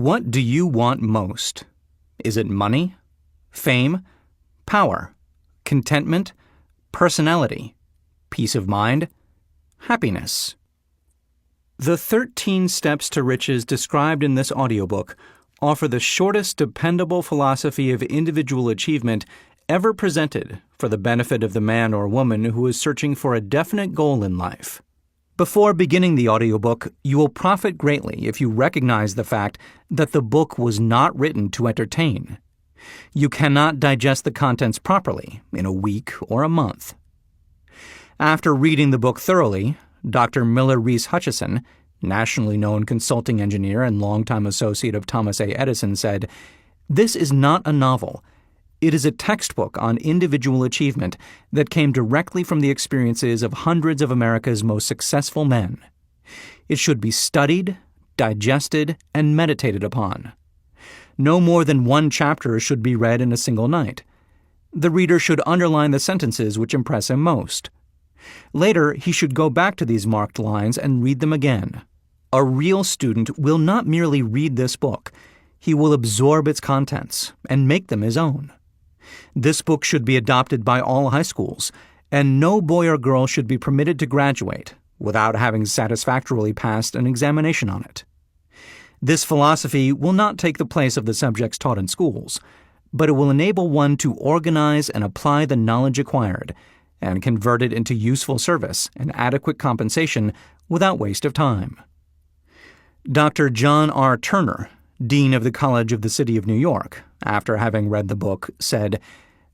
What do you want most? Is it money, fame, power, contentment, personality, peace of mind, happiness? The 13 Steps to Riches described in this audiobook offer the shortest dependable philosophy of individual achievement ever presented for the benefit of the man or woman who is searching for a definite goal in life. Before beginning the audiobook, you will profit greatly if you recognize the fact that the book was not written to entertain. You cannot digest the contents properly in a week or a month. After reading the book thoroughly, Dr. Miller Reese Hutchison, nationally known consulting engineer and longtime associate of Thomas A. Edison, said, "This is not a novel. It is a textbook on individual achievement that came directly from the experiences of hundreds of America's most successful men. It should be studied, digested, and meditated upon. No more than one chapter should be read in a single night. The reader should underline the sentences which impress him most. Later, he should go back to these marked lines and read them again. A real student will not merely read this book. He will absorb its contents and make them his own. This book should be adopted by all high schools, and no boy or girl should be permitted to graduate without having satisfactorily passed an examination on it. This philosophy will not take the place of the subjects taught in schools, but it will enable one to organize and apply the knowledge acquired and convert it into useful service and adequate compensation without waste of time." Dr. John R. Turner, Dean of the College of the City of New York, after having read the book, said,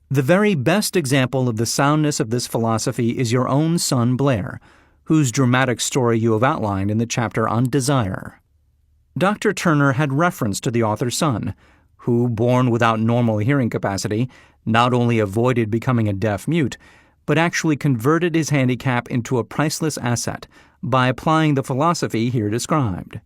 "The very best example of the soundness of this philosophy is your own son Blair, whose dramatic story you have outlined in the chapter on desire." Dr. Turner had reference to the author's son, who, born without normal hearing capacity, not only avoided becoming a deaf mute, but actually converted his handicap into a priceless asset by applying the philosophy here described.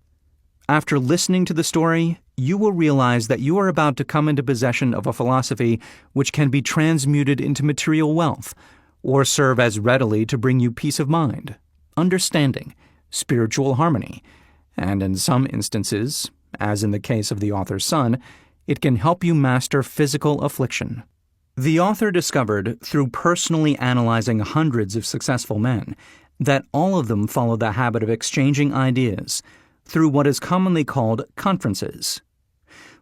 After listening to the story, you will realize that you are about to come into possession of a philosophy which can be transmuted into material wealth, or serve as readily to bring you peace of mind, understanding, spiritual harmony, and in some instances, as in the case of the author's son, it can help you master physical affliction. The author discovered, through personally analyzing hundreds of successful men, that all of them follow the habit of exchanging ideas through what is commonly called conferences.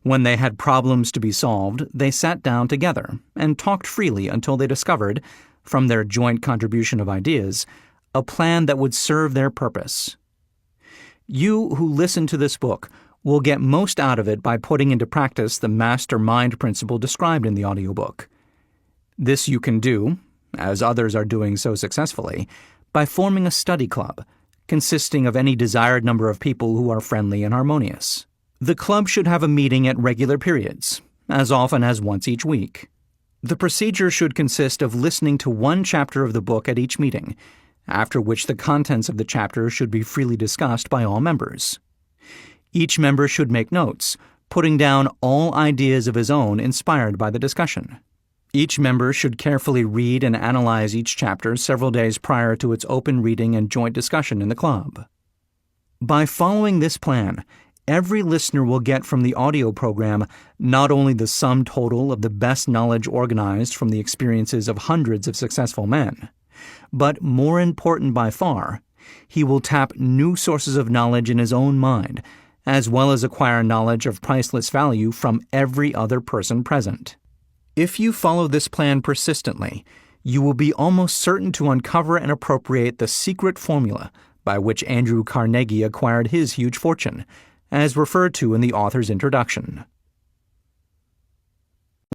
When they had problems to be solved, they sat down together and talked freely until they discovered, from their joint contribution of ideas, a plan that would serve their purpose. You who listen to this book will get most out of it by putting into practice the master-mind principle described in the audiobook. This you can do, as others are doing so successfully, by forming a study club, consisting of any desired number of people who are friendly and harmonious. The club should have a meeting at regular periods, as often as once each week. The procedure should consist of listening to one chapter of the book at each meeting, after which the contents of the chapter should be freely discussed by all members. Each member should make notes, putting down all ideas of his own inspired by the discussion. Each member should carefully read and analyze each chapter several days prior to its open reading and joint discussion in the club. By following this plan, every listener will get from the audio program not only the sum total of the best knowledge organized from the experiences of hundreds of successful men, but more important by far, he will tap new sources of knowledge in his own mind, as well as acquire knowledge of priceless value from every other person present. If you follow this plan persistently, you will be almost certain to uncover and appropriate the secret formula by which Andrew Carnegie acquired his huge fortune, as referred to in the author's introduction.